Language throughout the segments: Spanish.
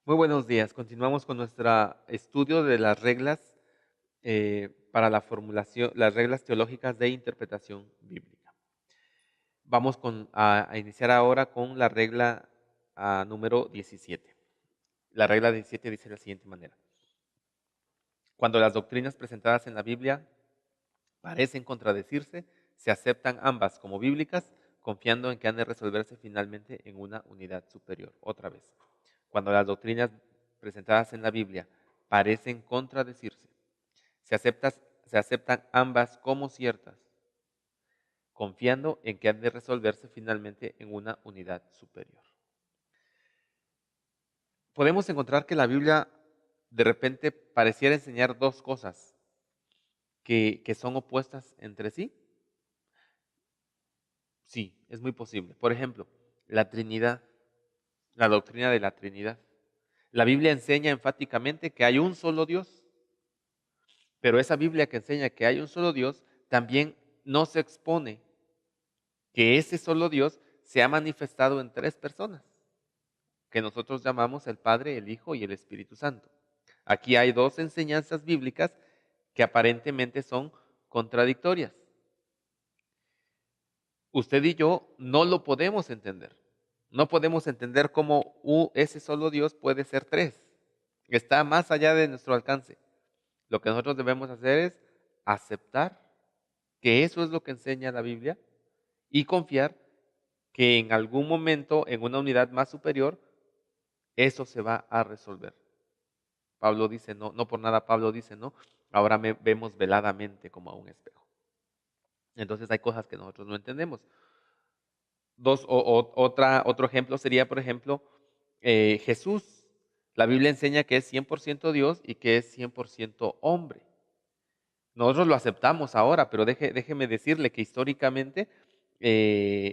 Muy buenos días. Continuamos con nuestro estudio de las reglas para la formulación, las reglas teológicas de interpretación bíblica. Vamos a iniciar ahora con la regla número 17. La regla 17 dice de la siguiente manera. Cuando las doctrinas presentadas en la Biblia parecen contradecirse, se aceptan ambas como bíblicas, confiando en que han de resolverse finalmente en una unidad superior. Otra vez. Cuando las doctrinas presentadas en la Biblia parecen contradecirse, se, se aceptan ambas como ciertas, confiando en que han de resolverse finalmente en una unidad superior. Podemos encontrar que la Biblia de repente pareciera enseñar dos cosas que son opuestas entre sí. Sí, es muy posible. Por ejemplo, la Trinidad, la doctrina de la Trinidad. La Biblia enseña enfáticamente que hay un solo Dios, pero esa Biblia que enseña que hay un solo Dios también nos expone que ese solo Dios se ha manifestado en tres personas, que nosotros llamamos el Padre, el Hijo y el Espíritu Santo. Aquí hay dos enseñanzas bíblicas que aparentemente son contradictorias. Usted y yo no lo podemos entender. No podemos entender cómo ese solo Dios puede ser tres. Está más allá de nuestro alcance. Lo que nosotros debemos hacer es aceptar que eso es lo que enseña la Biblia y confiar que en algún momento, en una unidad más superior, eso se va a resolver. Pablo dice, no, no por nada Pablo dice, no, ahora me vemos veladamente como a un espejo. Entonces hay cosas que nosotros no entendemos. Otro ejemplo sería, por ejemplo, Jesús. La Biblia enseña que es 100% Dios y que es 100% hombre. Nosotros lo aceptamos ahora, pero déjeme decirle que históricamente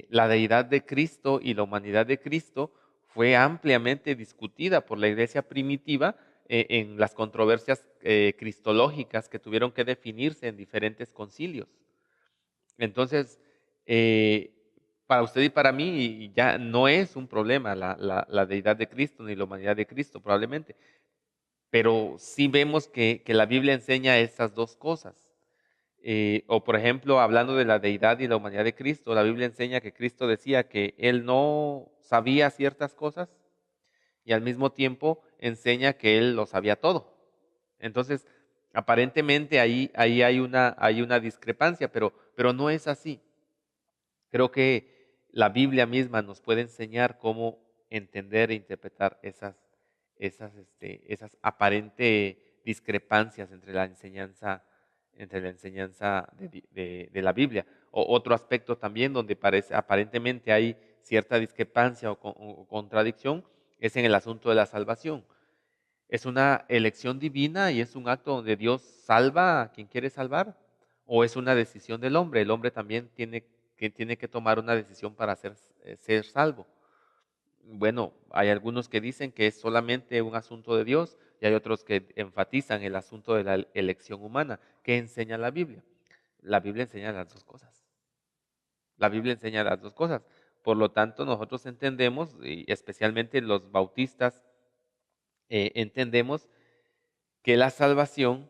la deidad de Cristo y la humanidad de Cristo fue ampliamente discutida por la iglesia primitiva en las controversias cristológicas que tuvieron que definirse en diferentes concilios. Entonces, eh, para usted y para mí ya no es un problema la deidad de Cristo ni la humanidad de Cristo probablemente, pero sí vemos que la Biblia enseña estas dos cosas. O por ejemplo, hablando de la deidad y la humanidad de Cristo, la Biblia enseña que Cristo decía que Él no sabía ciertas cosas y al mismo tiempo enseña que Él lo sabía todo. Entonces, aparentemente ahí hay una discrepancia, pero no es así. Creo que la Biblia misma nos puede enseñar cómo entender e interpretar esas aparentes discrepancias entre la enseñanza de la Biblia. Otro aspecto también donde aparentemente hay cierta discrepancia o contradicción es en el asunto de la salvación. ¿Es una elección divina y es un acto donde Dios salva a quien quiere salvar? ¿O es una decisión del hombre? El hombre también tiene que tomar una decisión para ser salvo. Bueno, hay algunos que dicen que es solamente un asunto de Dios y hay otros que enfatizan el asunto de la elección humana. ¿Qué enseña la Biblia? La Biblia enseña las dos cosas. La Biblia enseña las dos cosas. Por lo tanto, nosotros entendemos, y especialmente los bautistas, entendemos que la salvación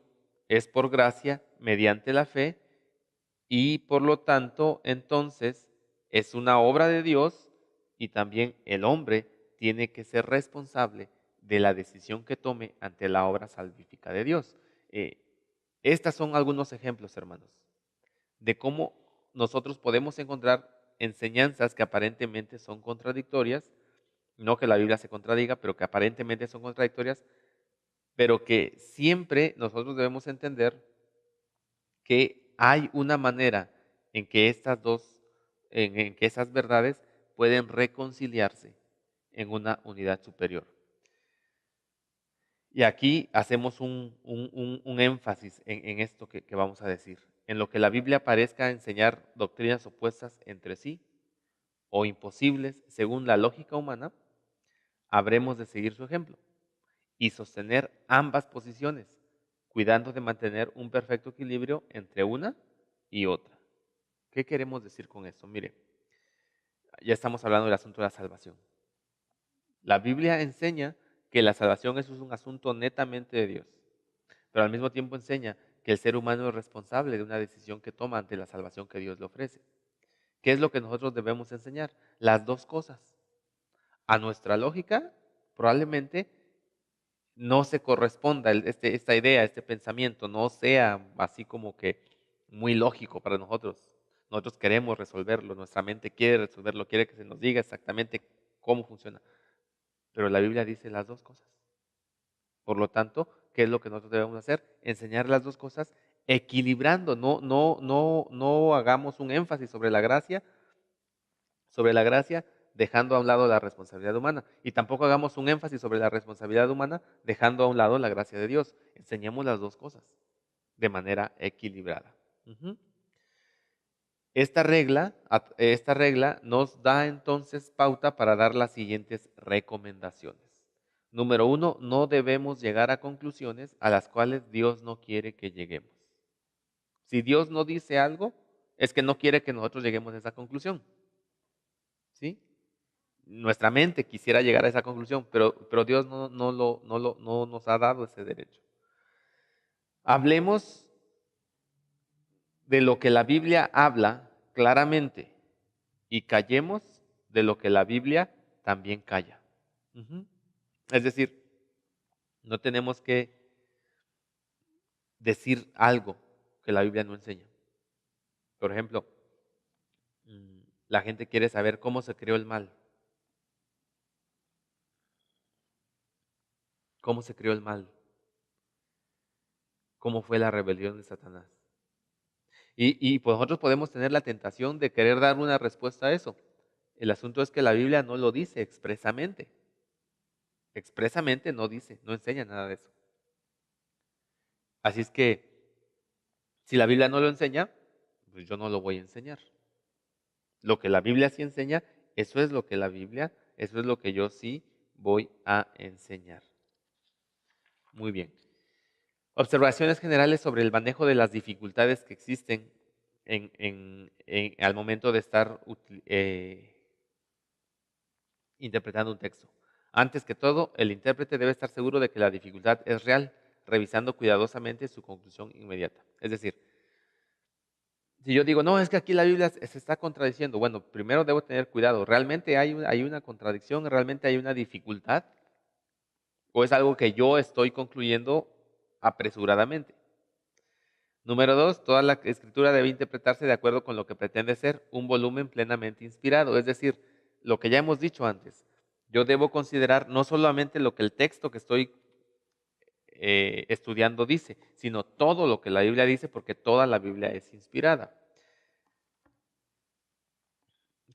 es por gracia mediante la fe y por lo tanto entonces es una obra de Dios y también el hombre tiene que ser responsable de la decisión que tome ante la obra salvífica de Dios. Eh, Estos son algunos ejemplos, hermanos, de cómo nosotros podemos encontrar enseñanzas que aparentemente son contradictorias, no que la Biblia se contradiga, pero que aparentemente son contradictorias, pero que siempre nosotros debemos entender que hay una manera en que en que esas verdades pueden reconciliarse en una unidad superior. Y aquí hacemos un énfasis en esto que vamos a decir. En lo que la Biblia parezca enseñar doctrinas opuestas entre sí o imposibles según la lógica humana, habremos de seguir su ejemplo y sostener ambas posiciones, cuidando de mantener un perfecto equilibrio entre una y otra. ¿Qué queremos decir con esto? Mire, ya estamos hablando del asunto de la salvación. La Biblia enseña que la salvación eso es un asunto netamente de Dios, pero al mismo tiempo enseña que el ser humano es responsable de una decisión que toma ante la salvación que Dios le ofrece. ¿Qué es lo que nosotros debemos enseñar? Las dos cosas. A nuestra lógica, probablemente no se corresponda esta idea, este pensamiento, no sea así como que muy lógico para nosotros. Nosotros queremos resolverlo, nuestra mente quiere resolverlo, quiere que se nos diga exactamente cómo funciona. Pero la Biblia dice las dos cosas. Por lo tanto, ¿qué es lo que nosotros debemos hacer? Enseñar las dos cosas equilibrando, no hagamos un énfasis sobre la gracia, dejando a un lado la responsabilidad humana. Y tampoco hagamos un énfasis sobre la responsabilidad humana, dejando a un lado la gracia de Dios. Enseñemos las dos cosas de manera equilibrada. Ujú. Esta regla nos da entonces pauta para dar las siguientes recomendaciones. Número 1, no debemos llegar a conclusiones a las cuales Dios no quiere que lleguemos. Si Dios no dice algo, es que no quiere que nosotros lleguemos a esa conclusión. ¿Sí? Nuestra mente quisiera llegar a esa conclusión, pero Dios no nos ha dado ese derecho. Hablemos de lo que la Biblia habla claramente y callemos de lo que la Biblia también calla. Ujú. Es decir, no tenemos que decir algo que la Biblia no enseña. Por ejemplo, la gente quiere saber cómo se creó el mal. ¿Cómo se creó el mal? ¿Cómo fue la rebelión de Satanás? Y pues nosotros podemos tener la tentación de querer dar una respuesta a eso. El asunto es que la Biblia no lo dice expresamente. Expresamente no dice, no enseña nada de eso. Así es que si la Biblia no lo enseña, pues yo no lo voy a enseñar. Lo que la Biblia sí enseña, eso es lo que la Biblia, eso es lo que yo sí voy a enseñar. Muy bien. Observaciones generales sobre el manejo de las dificultades que existen al momento de estar interpretando un texto. Antes que todo, el intérprete debe estar seguro de que la dificultad es real, revisando cuidadosamente su conclusión inmediata. Es decir, si yo digo, no, es que aquí la Biblia se está contradiciendo, bueno, primero debo tener cuidado. ¿Realmente hay una contradicción? ¿Realmente hay una dificultad? ¿O es algo que yo estoy concluyendo apresuradamente? Número 2, toda la escritura debe interpretarse de acuerdo con lo que pretende ser un volumen plenamente inspirado. Es decir, lo que ya hemos dicho antes, yo debo considerar no solamente lo que el texto que estoy estudiando dice, sino todo lo que la Biblia dice, porque toda la Biblia es inspirada.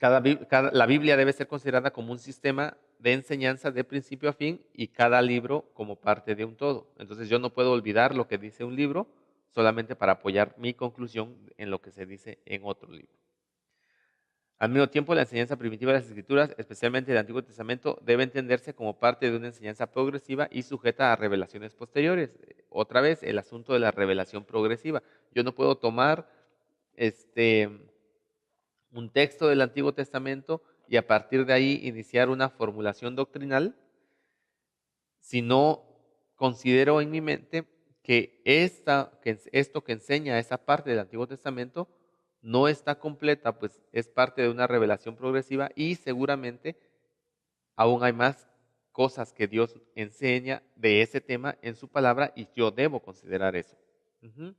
La Biblia debe ser considerada como un sistema de enseñanza de principio a fin y cada libro como parte de un todo. Entonces yo no puedo olvidar lo que dice un libro solamente para apoyar mi conclusión en lo que se dice en otro libro. Al mismo tiempo, la enseñanza primitiva de las Escrituras, especialmente del Antiguo Testamento, debe entenderse como parte de una enseñanza progresiva y sujeta a revelaciones posteriores. Otra vez, el asunto de la revelación progresiva. Yo no puedo tomar un texto del Antiguo Testamento y a partir de ahí iniciar una formulación doctrinal si no considero en mi mente que esto que enseña esa parte del Antiguo Testamento no está completa, pues es parte de una revelación progresiva y seguramente aún hay más cosas que Dios enseña de ese tema en su palabra y yo debo considerar eso. Ujú.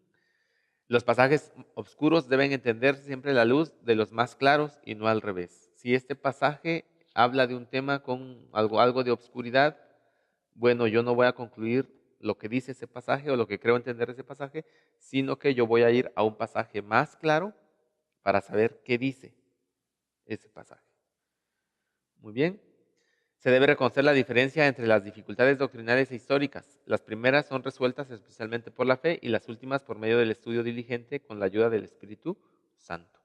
Los pasajes oscuros deben entenderse siempre a la luz de los más claros y no al revés. Si este pasaje habla de un tema con algo de obscuridad, bueno, yo no voy a concluir lo que dice ese pasaje o lo que creo entender de ese pasaje, sino que yo voy a ir a un pasaje más claro para saber qué dice ese pasaje. Muy bien. Se debe reconocer la diferencia entre las dificultades doctrinales e históricas. Las primeras son resueltas especialmente por la fe y las últimas por medio del estudio diligente con la ayuda del Espíritu Santo.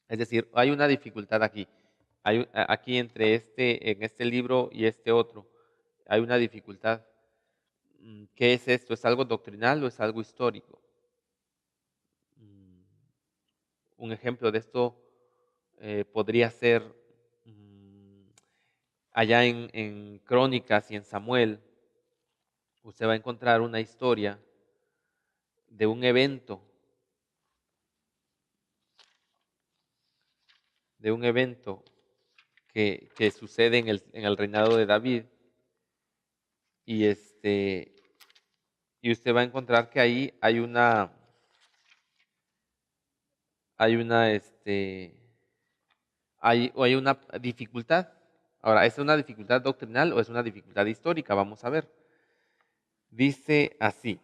Es decir, hay una dificultad aquí. Aquí en este libro y este otro, hay una dificultad. ¿Qué es esto? ¿Es algo doctrinal o es algo histórico? Mm, Un ejemplo de esto podría ser allá en Crónicas y en Samuel, usted va a encontrar una historia de un evento que sucede en el reinado de David. Y y usted va a encontrar que ahí hay una dificultad. Ahora, ¿es una dificultad doctrinal o es una dificultad histórica? Vamos a ver. Dice así,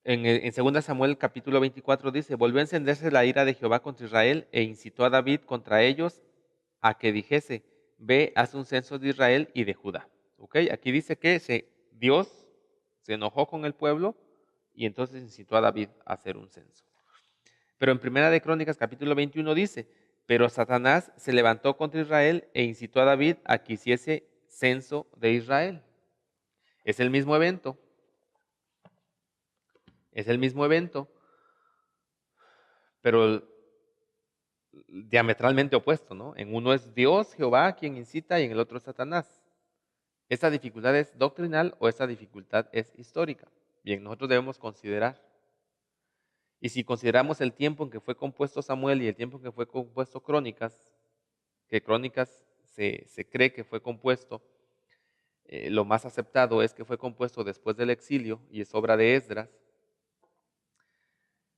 en 2 Samuel capítulo 24 dice, volvió a encenderse la ira de Jehová contra Israel e incitó a David contra ellos a que dijese, ve, haz un censo de Israel y de Judá. ¿Ok? Aquí dice que Dios se enojó con el pueblo y entonces incitó a David a hacer un censo. Pero en Primera de Crónicas capítulo 21 dice, pero Satanás se levantó contra Israel e incitó a David a que hiciese censo de Israel. Es el mismo evento, es el mismo evento, pero diametralmente opuesto, ¿no? En uno es Dios, Jehová, quien incita, y en el otro es Satanás. ¿Esta dificultad es doctrinal o esta dificultad es histórica? Bien, nosotros debemos considerar. Y si consideramos el tiempo en que fue compuesto Samuel y el tiempo en que fue compuesto Crónicas, que Crónicas se cree que fue compuesto, lo más aceptado es que fue compuesto después del exilio y es obra de Esdras.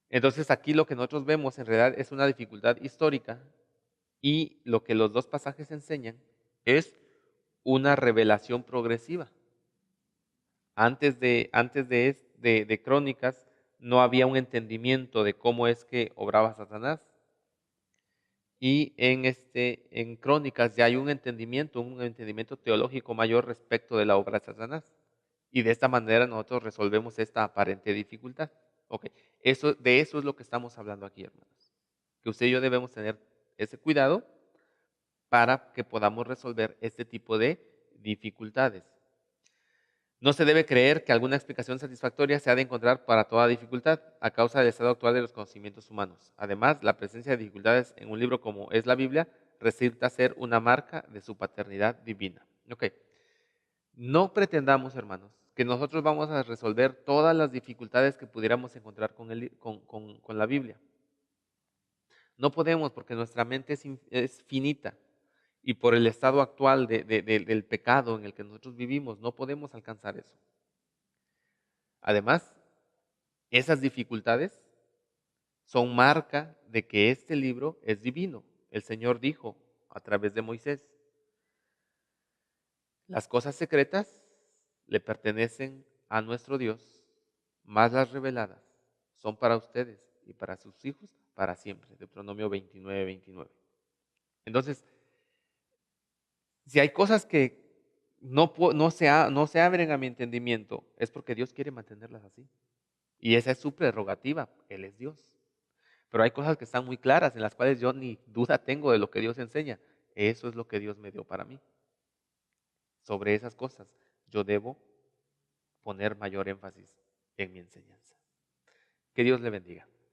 Entonces aquí lo que nosotros vemos en realidad es una dificultad histórica y lo que los dos pasajes enseñan es una revelación progresiva. Antes de Crónicas no había un entendimiento de cómo es que obraba Satanás. Y en Crónicas ya hay un entendimiento teológico mayor respecto de la obra de Satanás. Y de esta manera nosotros resolvemos esta aparente dificultad. Ok, de eso es lo que estamos hablando aquí, hermanos. Que usted y yo debemos tener ese cuidado para que podamos resolver este tipo de dificultades. No se debe creer que alguna explicación satisfactoria se ha de encontrar para toda dificultad a causa del estado actual de los conocimientos humanos. Además, la presencia de dificultades en un libro como es la Biblia resulta ser una marca de su paternidad divina. Ok, no pretendamos, hermanos, que nosotros vamos a resolver todas las dificultades que pudiéramos encontrar con la Biblia. No podemos porque nuestra mente es finita y por el estado actual del pecado en el que nosotros vivimos, no podemos alcanzar eso. Además, esas dificultades son marca de que este libro es divino. El Señor dijo a través de Moisés, las cosas secretas le pertenecen a nuestro Dios, más las reveladas son para ustedes y para sus hijos para siempre. Deuteronomio 29:29. Entonces, si hay cosas que no se abren a mi entendimiento, es porque Dios quiere mantenerlas así. Y esa es su prerrogativa, Él es Dios. Pero hay cosas que están muy claras, en las cuales yo ni duda tengo de lo que Dios enseña. Eso es lo que Dios me dio para mí. Sobre esas cosas yo debo poner mayor énfasis en mi enseñanza. Que Dios le bendiga.